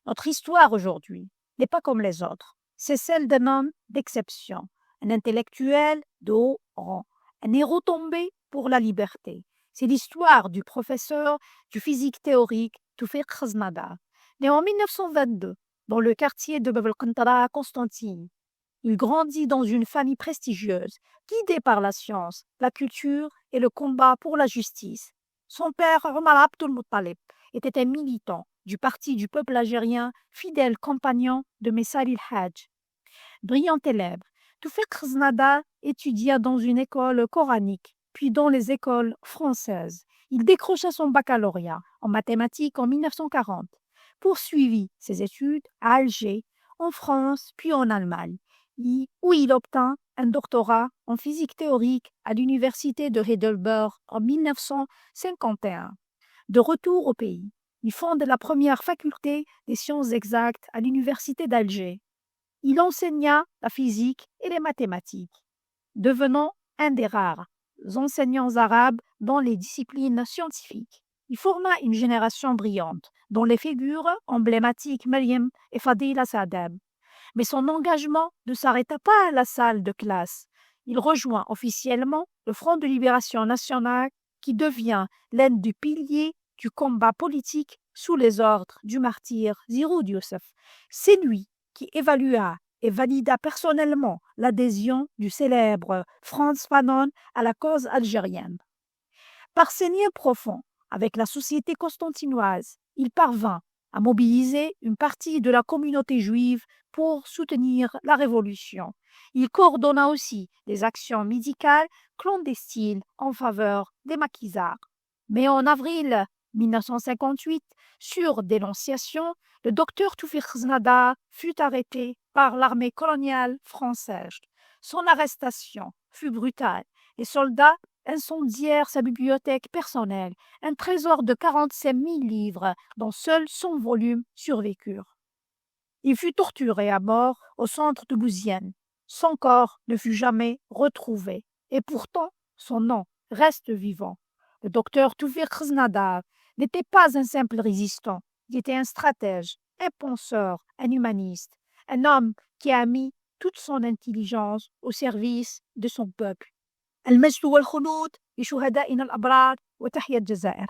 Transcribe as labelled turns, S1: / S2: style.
S1: Notre histoire aujourd'hui n'est pas comme les autres. C'est celle d'un homme d'exception, un intellectuel de haut rang, un héros tombé pour la liberté. C'est l'histoire du professeur du physique théorique Toufik Khaznadar, né en 1922 dans le quartier de Bab el-Qantara à Constantine. Il grandit dans une famille prestigieuse, guidée par la science, la culture et le combat pour la justice. Son père, Omar Abdul Muttalib, était un militant du Parti du peuple algérien, fidèle compagnon de Messali el-Hajj. Brillant élève, Toufik Khaznadar étudia dans une école coranique, puis dans les écoles françaises. Il décrocha son baccalauréat en mathématiques en 1940, poursuivit ses études à Alger, en France, puis en Allemagne, où il obtint un doctorat en physique théorique à l'université de Heidelberg en 1951. De retour au pays, il fonde la première faculté des sciences exactes à l'université d'Alger. Il enseigna la physique et les mathématiques, devenant un des rares enseignants arabes dans les disciplines scientifiques. Il forma une génération brillante, dont les figures emblématiques Mariam et Fadila Sadem. Mais son engagement ne s'arrêta pas à la salle de classe. Il rejoint officiellement le Front de libération nationale qui devient l'un des piliers du combat politique sous les ordres du martyr Ziroud Youssef. C'est lui qui évalua et valida personnellement l'adhésion du célèbre Frantz Fanon à la cause algérienne. Par ses liens profonds avec la société constantinoise, il parvint à mobiliser une partie de la communauté juive pour soutenir la révolution. Il coordonna aussi des actions médicales clandestines en faveur des maquisards. Mais en avril 1958, sur dénonciation, le docteur Toufik Khaznadar fut arrêté par l'armée coloniale française. Son arrestation fut brutale. Les soldats incendièrent sa bibliothèque personnelle, un trésor de 45 000 livres dont seuls 100 volumes survécurent. Il fut torturé à mort au centre de Louisiane. Son corps ne fut jamais retrouvé et pourtant son nom reste vivant. Le docteur Toufik Khaznadar n'était pas un simple résistant, il était un stratège, un penseur, un humaniste, un homme qui a mis toute son intelligence au service de son peuple. المجد والخلود لشهدائنا الأبرار وتحيا الجزائر.